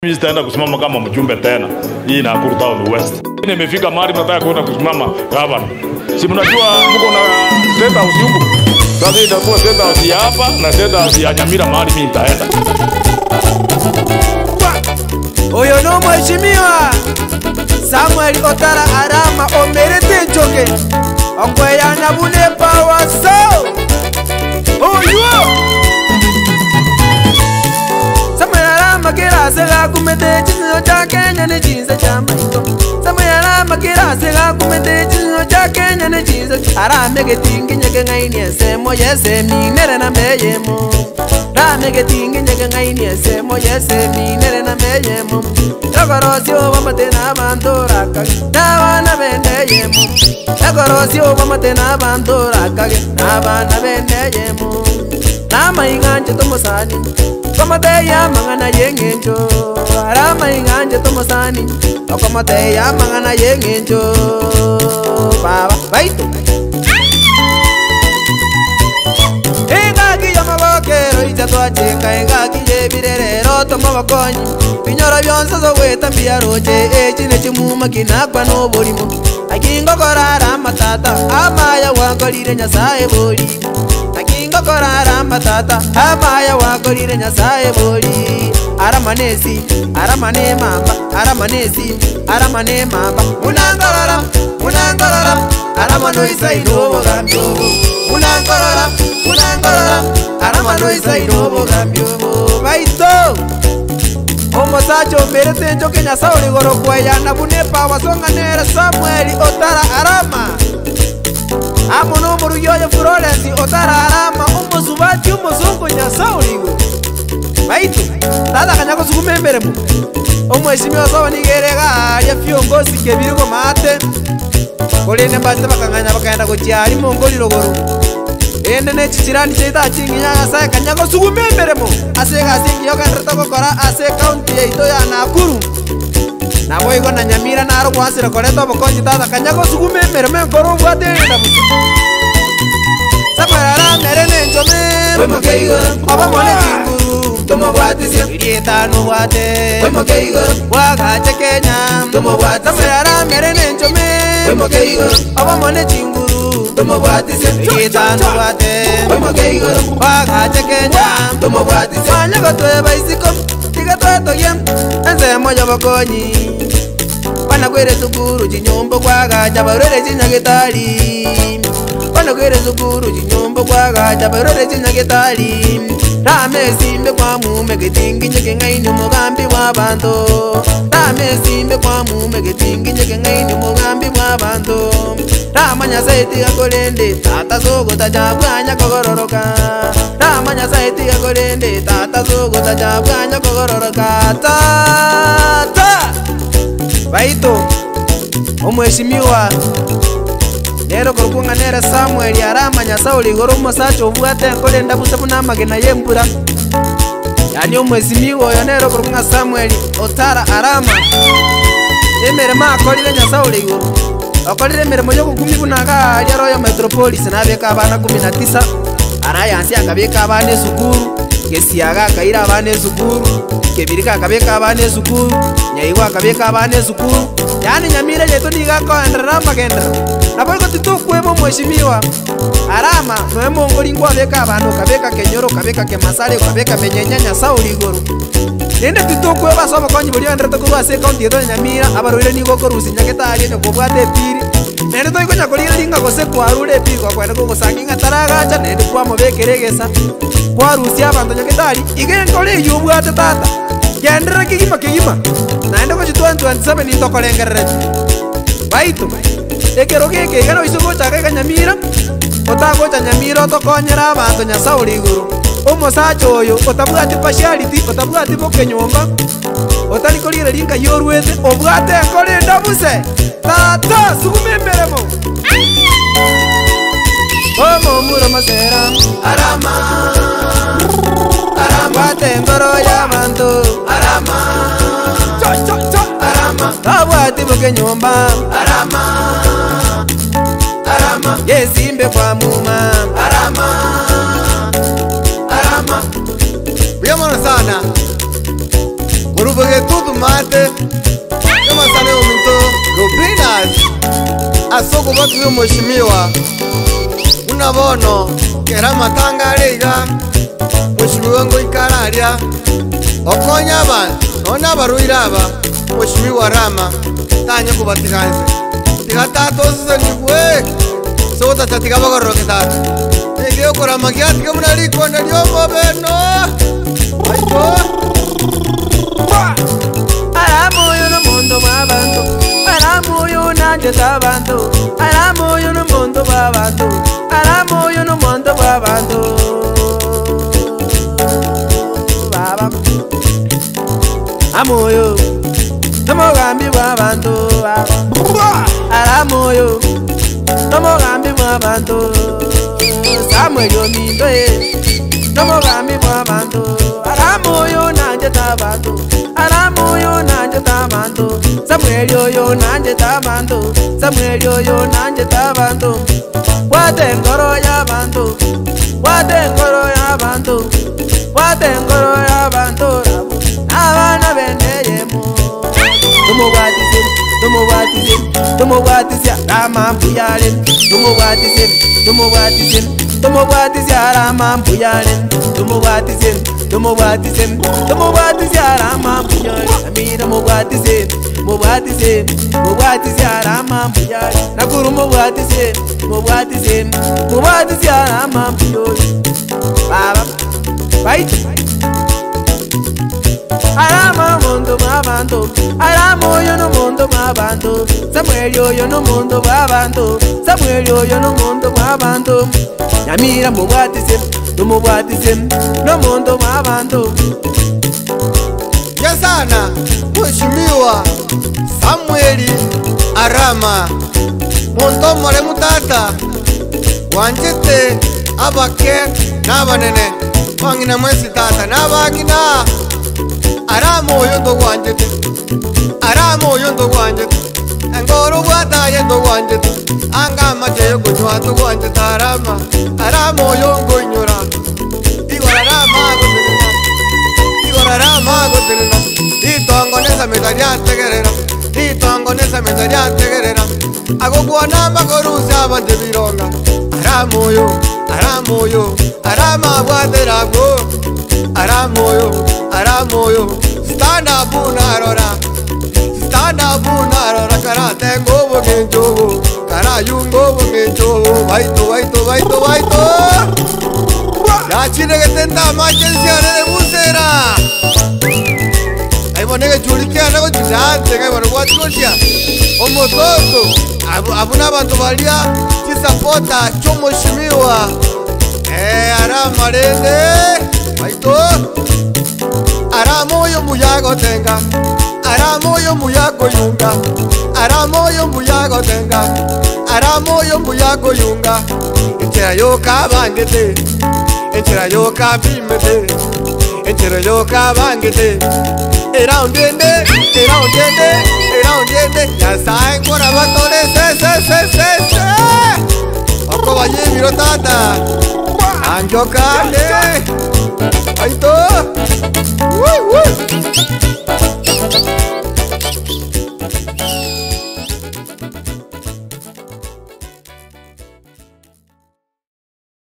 Mimi sitaenda kusimama kama mjumbe tena. Hii Nakuru Town West. Nimefika mahali nataka kwenda kusimama gavana. Si mnajua mko na state house huko. Sasa itakuwa state house ya hapa na state house ya Nyamira mahali mimi nitaenda. Oyo no mheshimiwa Samuel Otara Arama omerete njoge Okweya na bune power so Oyo Samuel Arama kira sega kumete chinzo cha Kenya ni chinzo cha maito Samuel Arama kira sega kumete chinzo cha Kenya ni chinzo Arame getingi nyege ngaini esemo yese minere na meyemo Rame getingi nyege ngaini esemo yese minere na meyemo Ekorosio bamatena bandora kage Nabana bendeyemo Ekorosio bamatena bandora kage Nabana bendeyemo Nama inganje tomosani Komateya mangana yengenjo Arama inganje tomosani Komateya mangana yengenjo Baba baito Engaki yamabokero ichatwa chenga engaki yebirerero tomabakonyi Binyoro byonse zo weta mbiaroje echine chimuma kinakwa no bolimo Akingo korara matata amaya wakolire nyasaye boli Akingo korara matata amaya wakolire nyasaye boli Aramanesi aramane mamba aramanesi aramane mamba Unangorora aramano isaino bogambyo Unangorora aramano isaino bogambyo Baito Omosacho merete njoke nyasauri goro kwaya na bunepa wasonganere Samuel Otara Arama Amono muru yoyo Florence Otara Arama Omosubati omozongo nyasauri go Baito Tata kanyako sukumembere mu Omweshimiwa sawa nigerega ya viongozi kebiriko mate Kolene mbate bakanganya bakaenda kuchiari mongoli logoro Ende ne chichirani cheita chingi nyanga sae kanyako sukumembere mu Aseka singi yoka nreta kokora ase county ya ito ya Nakuru Na boigo na Nyamira na aro kwansira koreto bokonji tata kanyako sukumembere menkoro bwate enda musu Samarara merene njome Wemo keigo Oba mwane chinguru Tomo bwatisya Irieta no bwate Wemo keigo Wagache Kenya Tomo bwatisya Samarara merene njome Wemo keigo Oba mwane chinguru Tomo bwatisya Irieta no bwate Wemo keigo Wagache Kenya Tomo bwatisya Manyago tue baisiko Tiga tue toyem Enze moja bakonyi Wana kwere sukuru chinyombo Wagacha barore chinyagitali Wana kwere sukuru chinyombo Wagacha barore chinyagitali Rame simbe kwa mume getingi nyeke ngaini mugambi wabantu Rame simbe kwa mume getingi nyeke ngaini mugambi wabantu Ramanya saiti akolende tata sogo tajabwanya kogororoka Ramanya saiti akolende tata sogo tajabwanya kogororoka Tata Baito Omweshimiwa Nero korukunga nere Samuel Arama nyasauli goro mosacho bwate kolenda busabu namagena yembura Yani omweshimiwa yo nero korukunga Samuel Otara Arama Emere makolire nyasauli goro Akolire mere moyo kukumi kunaga aliaro ya metropolis na beka abana 19 Arayansi akabeka abane sukuru Kesiaga kaira abane sukuru Kebirika akabeka abane sukuru Nyaiwa akabeka abane sukuru Yani Nyamira yetu niga ko endrama kenda Naboiko titukwemo mheshimiwa Arama noemo ngolingwa beka abano kabeka kenyoro kabeka kemasale kabeka menyenya sauli goro Nende titokwe basoba konyi buli andrete kuba se county ya Nyamira abaroire nigo korusi nyaketari ne kubwate piri Nende toy konya kolira linga gose kwarure piko kwenda ko sakinga taragacha nende kwa mobekeregesa kwarusi abantu nyaketari igen kole yubwate tata Gendera kigima Nende ko 2027 itokolengerere Baito Ekero keke gano isugo chaka Nyamira Otago cha Nyamira otokonyera abantu nyasauli guru Omosacho oyo otabwate partiality otabwate bokenyomba Otalikolire linka yorwete obwate kolenda buse Tata sukumemberemo Omo muro masera Arama Bwate ngoro ya bantu Arama Abwate bokenyomba Arama Yesimbe kwa muma Arama Uyamona sana Muruvuge Mire tudo mate. Kama sana uminto Rubinas. Asoko batu yo mheshimiwa. Unabono kera matanga reiga. Mheshimiwa ngo ikararia. Okonya abantu nona baruiraba. Mheshimiwa Rama tanya kubatikanze. Tigatato sisaniwe. Sota tatigaba goroketata. Ndio kora magiati kama liko ndio mobeno. Aiko. Aramoyo no mundo w'abantu. Aramoyo nanje tabantu. Aramoyo no mundo w'abantu. Aramoyo no mundo w'abantu. Baba. Amoyo. Nomugambi w'abantu. Aramoyo. Nomugambi w'abantu. Samuel Yomindo Nomugambi w'abantu. Aramoyo nanje tabantu. Aramoyo nanje tabantu. Samuel yoyo nanje tabantu. Samuel yoyo nanje tabantu. Wate ngoro y'abantu. Wate ngoro y'abantu. Wate ngoro y'abantu. Abana beneyemo. Tumubatize, tumubatize, tumubatize Rama mbuyalen. Tumubatize, tumubatize, tumubatize Rama mbuyalen. Tumubatize, tumubatize, tumubatize Rama mbuyalen. Amira mubatize, mubatize, mubatize Rama mbuyalen. Nakuru mubatize, mubatize, mubatize Rama mbuyalen. Baba, fight. Arama mundo w'abantu. Aramoyo no mundo w'abantu. Samuel yoyo no mundo w'abantu. Samuel yoyo no mundo w'abantu. Nyamira mubatize, tumubatize no mundo w'abantu. Yazana Mheshimiwa Samueli Arama Mondo mare mutata wanjete abake nabanene wangina mwesi tata nabagina Aramoyo ndo wanjete. Aramoyo ndo wanjete. Ngoro bwata yendo wanjete. Anga majeyo kunywa ndo wanjete Arama. Aramoyo ngonyora. Igora Rama gotenena. Igora Rama gotenena. Itongo nesa metaria tegerera. Itongo nesa metaria tegerera. Agogwa namba korusa abanje bironga. Aramoyo, Aramoyo, Arama bwatera go. Aramoyo, Aramoyo, stand up unarora. Stand up unarora karate ngobo ngenjobo. Karayungo ngenjobo. Baito, baito, baito, baito. Ya chine que tenta emergencia de busera. Ay bonega churikia na go chindante kai baro kwatkosia. Omototo. Abuna bantu balia chisapota chomo shimiwa. Arama rende. Baito. Aramoyo muyago tenga. Aramoyo muyago yunga. Aramoyo muyago tenga. Aramoyo muyago yunga. Enchera yo kabangete. Enchera yo kabimete. Enchera yo kabangete. Era un diente. Era un diente. Era un diente. Ya saben kora batole se. Oko baye miro tata. Anjo kane. Baito. Woo!